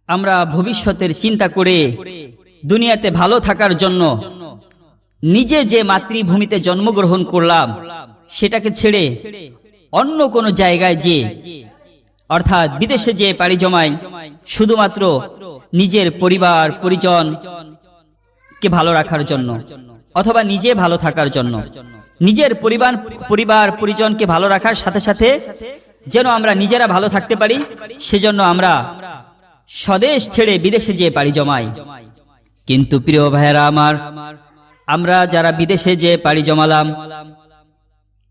আমরা ভবিষ্যতের চিন্তা করে দুনিয়াতে ভালো থাকার জন্য নিজে যে মাতৃভূমিতে জন্মগ্রহণ করলাম সেটাকে ছেড়ে অন্য কোনো জায়গায় যে অর্থাৎ বিদেশে যে পাড়ি জমাই শুধুমাত্র নিজের পরিবার পরিজন কে ভালো রাখার জন্য অথবা নিজে ভালো থাকার জন্য, নিজের পরিবার পরিজনকে ভালো রাখার সাথে সাথে যেন আমরা নিজেরা ভালো থাকতে পারি, সেজন্য আমরা স্বদেশ ছেড়ে বিদেশে যে পাড়ি জমাই। কিন্তু প্রিয় ভাইয়েরা আমার, আমরা যারা বিদেশে যে পাড়ি জমালাম,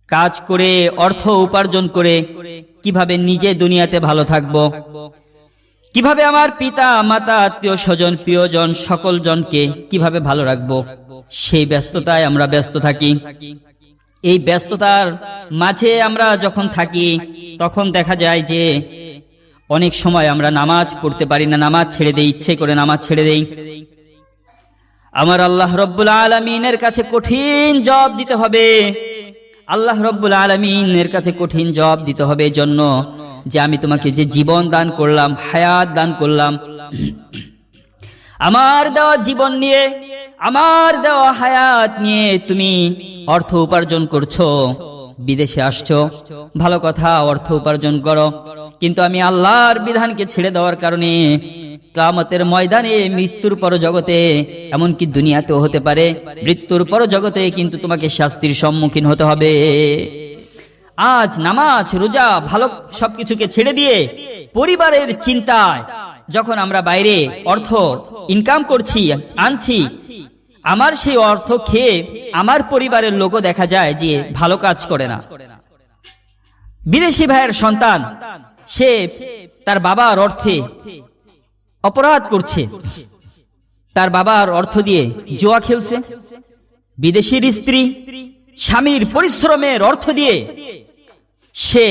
কাজ করে অর্থ উপার্জন করে কিভাবে নিজে দুনিয়াতে ভালো থাকব, কিভাবে আমার পিতা মাতা আত্মীয় স্বজন প্রিয়জন সকল জনকে কিভাবে ভালো রাখব, সেই ব্যস্ততায় আমরা ব্যস্ত থাকি। এই ব্যস্ততার মাঝে আমরা যখন থাকি তখন দেখা যায় যে অনেক সময় আমরা নামাজ পড়তে পারি না, নামাজ ছেড়ে দেই, ইচ্ছে করে নামাজ ছেড়ে দেই। আমার আল্লাহ রব্বুল আলামিনের কাছে কঠিন জবাব দিতে হবে, আল্লাহ রব্বুল আলামিনের কাছে কঠিন জবাব দিতে হবে জন্য যে আমি তোমাকে যে জীবন দান করলাম, হায়াত দান করলাম, আমার দেওয়া জীবন নিয়ে, আমার দেওয়া হায়াত নিয়ে তুমি অর্থ উপার্জন করছো, বিদেশে আসছো, ভালো কথা, অর্থ উপার্জন করো, কিন্তু আমি আল্লাহর বিধানকে ছেড়ে দেওয়ার কারণে কিয়ামতের ময়দানে মৃত্যুর পর জগতে, এমনকি দুনিয়াতেও হতে পারে, মৃত্যুর পর জগতে কিন্তু তোমাকে শাস্তির সম্মুখীন হতে হবে। আজ নামাজ রোজা ভালো সবকিছুকে ছেড়ে দিয়ে পরিবারের চিন্তায় যখন আমরা বাইরে অর্থ ইনকাম করছি, আনছি, আমার সেই অর্থ খেয়ে আমার পরিবারের লোকও দেখা যায় যে ভালো কাজ করে না। বিদেশি ভাইয়ের সন্তান সে তার বাবার অর্থে অপরাধ করছে, তার বাবার অর্থ দিয়ে জুয়া খেলছে। বিদেশির স্ত্রী স্বামীর পরিশ্রমের অর্থ দিয়ে সে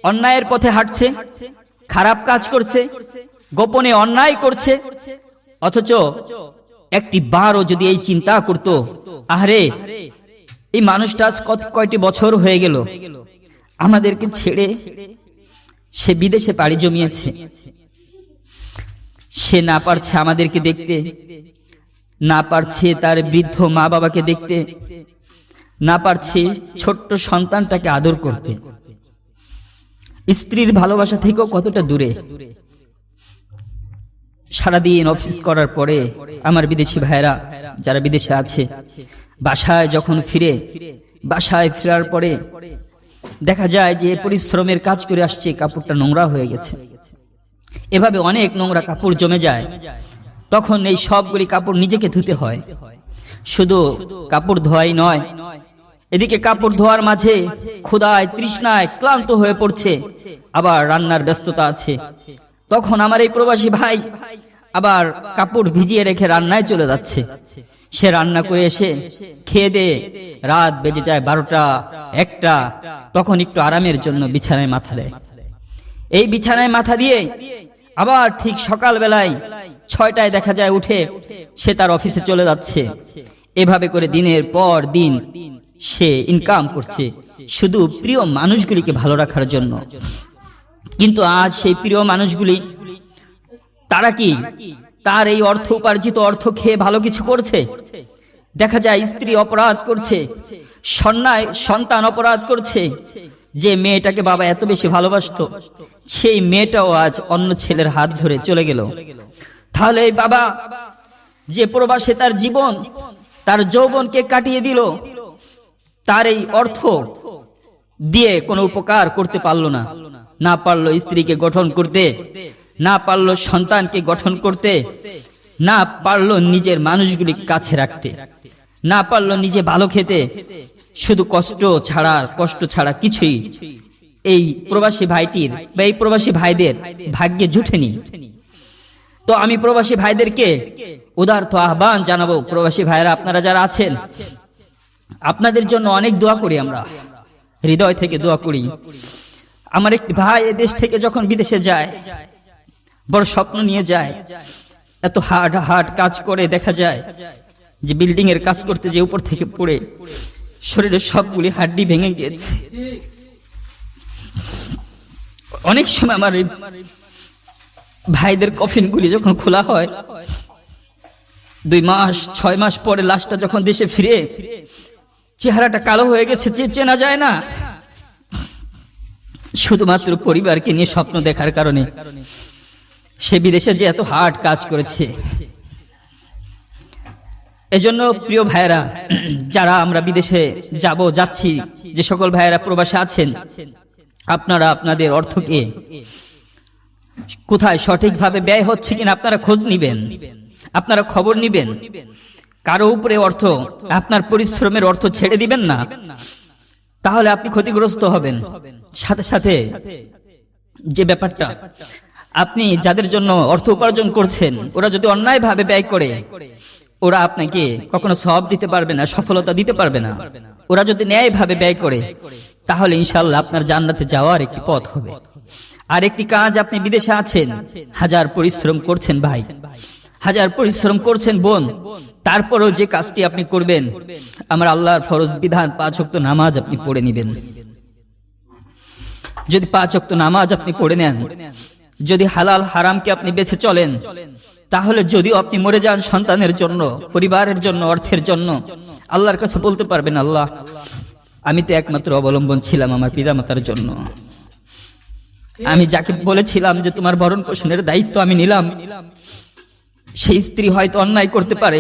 অন্যায়ের পথে হাঁটছে, খারাপ কাজ করছে, গোপনে অন্যায় করছে। অথচ একটি বারও যদি এই চিন্তা করত, আরে এই মানুষটা আজ কয়টি বছর হয়ে গেল আমাদেরকে ছেড়ে সে বিদেশে পাড়ি জমিয়েছে, সে না পারছে আমাদেরকে দেখতে, না পারছে তার বৃদ্ধ মা বাবাকে দেখতে, না পারছে ছোট্ট সন্তানটাকে আদর করতে। স্ত্রীর ভালোবাসা থেকেও কতটা দূরে। সারাদিন অফিস করার পরে আমার বিদেশি ভাইরা যারা বিদেশে আছে, বাসায় যখন ফিরে, বাসায় ফেরার পরে দেখা যায় যে পরিশ্রমের কাজ করে আসছে, কাপড়টা নোংরা হয়ে গেছে। এভাবে অনেক নোংরা কাপড় জমে যায়, তখন এই সবগুলি কাপড় নিজেকে ধুতে হয়। শুধু কাপড় ধোয়াই নয়, এদিকে কাপড় ধোয়ার মাঝে ক্ষুধায় তৃষ্ণায় ক্লান্ত হয়ে পড়ছে, আবার রান্নার ব্যস্ততা আছে। তখন আমার এই প্রবাসী ভাই আবার কাপড় ভিজিয়ে রেখে রান্নায় চলে যাচ্ছে। সে রান্না করে এসে খেয়ে দিয়ে রাত বেজে যায় 12টা 1টা, তখন একটু আরামের জন্য বিছানায় মাথা দেয়। এই বিছানায় মাথা দিয়ে আবার ঠিক সকাল বেলায় 6টায় দেখা যায় উঠে সে তার অফিসে চলে যাচ্ছে। এভাবে করে দিনের পর দিন সে ইনকাম করছে শুধু প্রিয় মানুষগুলিকে ভালো রাখার জন্য। কিন্তু আজ সেই প্রিয় মানুষগুলি তারা কি তার এই অর্থ উপার্জিত অর্থ খেয়ে ভালো কিছু করছে? দেখা যায় স্ত্রী অপরাধ করছে, সন্তান অপরাধ করছে। যে মেয়েটাকে বাবা এত বেশি ভালোবাসতো, সেই মেয়েটাও আজ অন্য ছেলের হাত ধরে চলে গেল। তাহলে এই বাবা যে প্রবাসে তার জীবন, তার যৌবনকে কাটিয়ে দিল, তার এই অর্থ দিয়ে কোনো উপকার করতে পারলো না, না পারলো স্ত্রীকে গঠন করতে, না পারলো সন্তানকে গঠন করতে, না পারলো নিজের মানুষগুলিকে কাছে রাখতে, না পারলো নিজে ভালো খেতে। শুধু কষ্ট ছাড়া কিছুই এই প্রবাসী ভাইটির বা এই প্রবাসী ভাইদের ভাগ্যে জুটেনি। তো আমি প্রবাসী ভাইদেরকে উদারত আহ্বান জানাবো, প্রবাসী ভাইরা আপনারা যারা আছেন, আপনাদের জন্য অনেক দোয়া করি, আমরা হৃদয় থেকে দোয়া করি। আমার একটি ভাই এদেশ থেকে যখন বিদেশে যায়, বড় স্বপ্ন নিয়ে যায়, এত হার্ড কাজ করে দেখা যায় যে বিল্ডিং এর কাজ করতে যে উপর থেকে পড়ে শরীরের সবগুলি হাড্ডি ভেঙে গিয়েছে। অনেক সময় আমার ভাইদের কফিনগুলি যখন খোলা হয়, 2 মাস 6 মাস পরে লাশটা যখন দেশে ফিরে, চেহারাটা কালো হয়ে গেছে, চেনা যায় না, শুধুমাত্র পরিবারকে নিয়ে স্বপ্ন দেখার কারণে। সে বিদেশে যে এত হার্ড কাজ করেছে। এজন্য প্রিয় ভাইয়েরা, যারা আমরা বিদেশে যাচ্ছি, যে সকল ভাইয়েরা প্রবাসে আছেন, আপনারা আপনাদের অর্থকে কোথায় সঠিকভাবে ব্যয় হচ্ছে কিনা আপনারা খোঁজ নিবেন, আপনারা খবর নিবেন। কারো উপরে অর্থ, আপনার পরিশ্রমের অর্থ ছেড়ে দিবেন না, তাহলে আপনি ক্ষতিগ্রস্ত হবেন। সাথে সাথে যে ব্যাপারটা, আপনি যাদের জন্য অর্থ উপার্জন করছেন, ওরা যদি অন্যায়ভাবে ব্যয় করে, ওরা আপনাকে কখনো সওয়াব দিতে পারবে না, সফলতা দিতে পারবে না। ওরা যদি ন্যায়ভাবে ব্যয় করে, তাহলে ইনশাআল্লাহ আপনার জান্নাতে যাওয়ার একটি পথ হবে। আর একটি কাজ, আপনি বিদেশে আছেন, হাজার পরিশ্রম করছেন ভাই, হাজার পরিশ্রম করছেন বোন, তারপরেও যে কাজটি আপনি করবেন, আমার আল্লাহর ফরজ বিধান 5 ওয়াক্ত নামাজ আপনি পড়ে নেবেন। যদি 5 ওয়াক্ত নামাজ আপনি পড়ে নেন, যদি হালাল হারামকে আপনি বেছে চলেন, তাহলে যদিও আপনি মরে যান, সন্তানের জন্য, পরিবারের জন্য, অর্থের জন্য, আল্লাহর কাছে বলতে পারবেন, আল্লাহ, আমি তো একমাত্র অবলম্বন ছিলাম আমার পিতামাতার জন্য। আমি যাকে বলেছিলাম যে তোমার ভরণ পোষণের দায়িত্ব আমি নিলাম, সেই স্ত্রী হয়তো অন্যায় করতে পারে,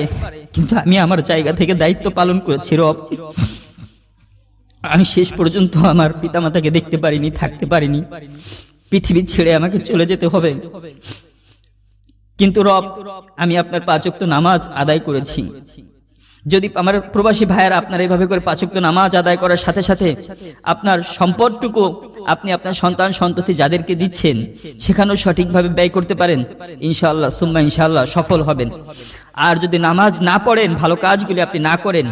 কিন্তু আমি আমার জায়গা থেকে দায়িত্ব পালন করেছি। রব, আমি শেষ পর্যন্ত আমার পিতামাতাকে দেখতে পারিনি, থাকতে পারিনি, পৃথিবী ছেড়ে আমাকে চলে যেতে হবে, কিন্তু রব, আমি আপনার 5 ওয়াক্ত নামাজ আদায় করেছি। যদি আমার প্রবাসী ভাইয়েরা আপনারা এইভাবে করে 5 ওয়াক্ত নামাজ আদায় করার সাথে সাথে আপনার সম্পদটুকু আপনি আপনার সন্তান সন্ততি যাদেরকে দিচ্ছেন, সেখানেও সঠিকভাবে ব্যয় করতে পারেন, ইনশাআল্লাহ সুম্মা ইনশাআল্লাহ সফল হবেন। আর যদি নামাজ না পড়েন, ভালো কাজগুলি আপনি না করেন,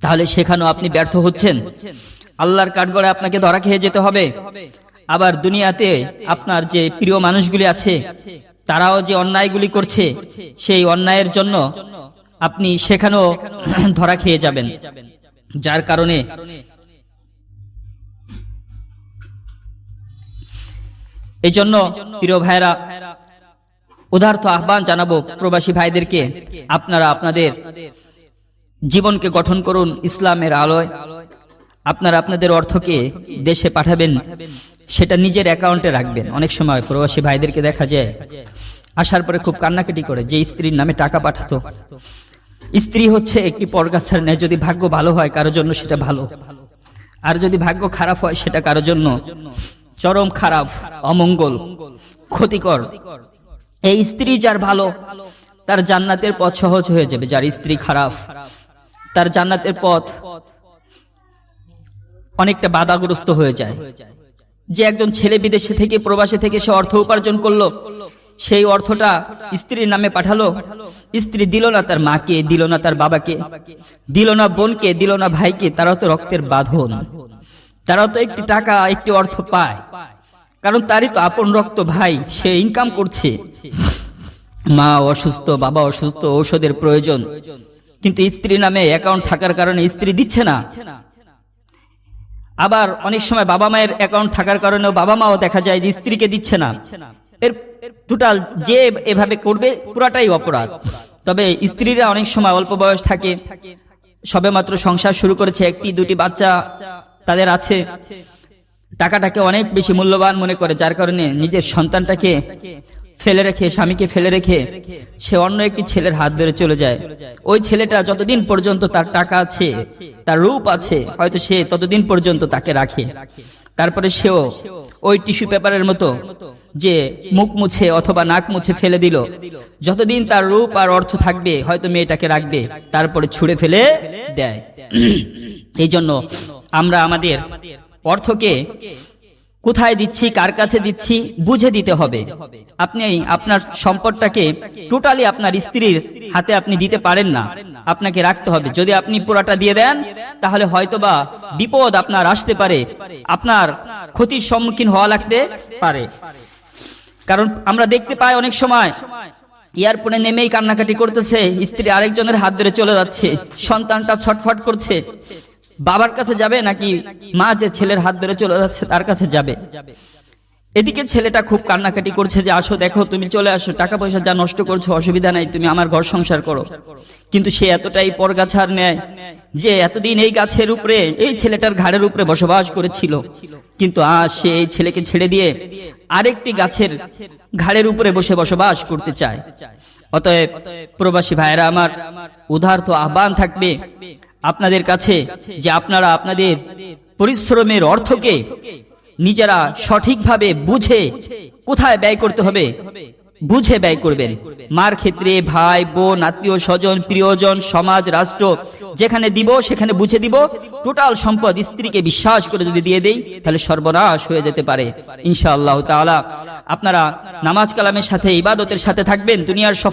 তাহলে সেখানেও আপনি ব্যর্থ হচ্ছেন। আল্লাহর কাঠগড়ায় আপনাকে ধরা খেয়ে যেতে হবে। আবার দুনিয়াতে আপনার যে প্রিয় মানুষগুলি আছে, তারাও যে অন্যায়গুলি করছে, সেই অন্যায়ের জন্য আপনি সেখানেও ধরা খেয়ে যাবেন। যার কারণে এই জন্য প্রিয় ভাইরা, উদারত আহ্বান জানাবো প্রবাসী ভাইদেরকে, আপনারা আপনাদের জীবনকে গঠন করুন ইসলামের আলোয়। আপনারা আপনাদের অর্থকে দেশে পাঠাবেন, সেটা নিজের অ্যাকাউন্টে রাখবেন। অনেক সময় প্রবাসী ভাইদেরকে দেখা যায় আসার পরে খুব কান্নাকাটি করে, যে স্ত্রীর নামে টাকা পাঠাতো। স্ত্রী হচ্ছে একটি পরগাছার ন্যায়, যদি ভাগ্য ভালো হয় কারোর জন্য সেটা ভালো, আর যদি ভাগ্য খারাপ হয় সেটা কারোর জন্য চরম খারাপ, অমঙ্গল, ক্ষতিকর। এই স্ত্রী যার ভালো, তার জান্নাতের পথ সহজ হয়ে যাবে। যার স্ত্রী খারাপ, তার জান্নাতের পথ অনেকটা বাধাগ্রস্ত হয়ে যায়। যে একজন ছেলে বিদেশে থেকে, প্রবাসে থেকে সে অর্থ উপার্জন করলো, সেই অর্থটা স্ত্রীর নামে পাঠালো, স্ত্রী দিল না তার মাকে, দিল না তার বাবাকে, দিল না বোনকে, দিল না ভাইকে। তারাও তো রক্তের বাঁধন, তারাও তো একটি টাকা, একটি অর্থ পায়, কারণ তারই তো আপন রক্ত ভাই, সে ইনকাম করছে। মা অসুস্থ, বাবা অসুস্থ, ঔষধের প্রয়োজন, কিন্তু স্ত্রী নামে অ্যাকাউন্ট থাকার কারণে স্ত্রী দিচ্ছে না। আবার অনেক সময় বাবা মায়ের অ্যাকাউন্ট থাকার কারণেও বাবা মাও দেখা যায় যে স্ত্রীকে দিচ্ছে না। এর টোটাল যে এভাবে করবে পুরাটাই অপরাধ। তবে স্ত্রীরা অনেক সময় অল্প বয়স থাকে, সবেমাত্র সংসার শুরু করেছে, 1-2টি বাচ্চা তাদের আছে, টাকাটাকে অনেক বেশি মূল্যবান মনে করে, যার কারণে নিজের সন্তানটাকে ফেলে রেখে, স্বামীকে ফেলে রেখে সে অন্য একটি ছেলের হাত ধরে চলে যায়। ওই ছেলেটা যতদিন পর্যন্ত তার টাকা আছে, তার রূপ আছে, হয়তো সে ততদিন পর্যন্ত তাকে রাখে। তারপরে সেও ওই টিস্যু পেপারের মতো যে মুখ মুছে অথবা নাক মুছে ফেলে দিল, যতদিন তার রূপ আর অর্থ থাকবে হয়তো মেয়েটাকে রাখবে, তারপরে ছুঁড়ে ফেলে দেয়। এই জন্য আমরা আমাদের অর্থকে কোথায় দিচ্ছি, কার কাছে দিচ্ছি বুঝে দিতে হবে। আপনি আপনার সম্পদটাকে টোটালি আপনার স্ত্রীর হাতে আপনি দিতে পারেন না, আপনাকে রাখতে হবে। যদি আপনি পুরাটা দিয়ে দেন, তাহলে হয়তোবা বিপদ আপনার আসতে পারে, আপনার ক্ষতির সম্মুখীন হওয়া লাগতে পারে। কারণ আমরা দেখতে পাই অনেক সময় এয়ারপোর্টে নেমেই কান্নাকাটি করতেছে, স্ত্রী আরেকজনের হাত ধরে চলে যাচ্ছে, সন্তানটা ছটফট করছে, বাবার কাছে যাবে নাকি মা যে ছেলের হাত ধরে চলে যাচ্ছে তার কাছে যাবে। এদিকে ছেলেটা খুব কান্নাকাটি করছে যে আসো দেখো, তুমি চলে আসো, টাকা পয়সা যা নষ্ট করছো অসুবিধা নাই, তুমি আমার ঘর সংসার করো। কিন্তু সে এতটাই পরগাছার ন্যায় যে এতদিন এই গাছের উপরে, এই ছেলেটার ঘাড়ের উপরে বসবাস করেছিল, কিন্তু আজ সে এই ছেলেকে ছেড়ে দিয়ে আরেকটি গাছের ঘাড়ের উপরে বসে বসবাস করতে চায়। অতএব প্রবাসী ভাইয়েরা আমার, উদারত আহ্বান থাকবে আপনাদের কাছে যে আপনারা আপনাদের পরিশ্রমের অর্থকে নিজেরা সঠিকভাবে বুঝে কোথায় ব্যয় করতে হবে বুঝে ব্যয় করবেন। মার ক্ষেত্রে ভাই বোন আত্মীয় স্বজন প্রিয়জন সমাজ রাষ্ট্র যেখানে দিব সেখানে বুঝে দিব। টোটাল সম্পদ স্ত্রীকে বিশ্বাস করে যদি দিয়ে দেই তাহলে সর্বনাশ হয়ে যেতে পারে। ইনশাআল্লাহ তাআলা আপনারা নামাজ কালামের সাথে ইবাদতের সাথে থাকবেন, দুনিয়ার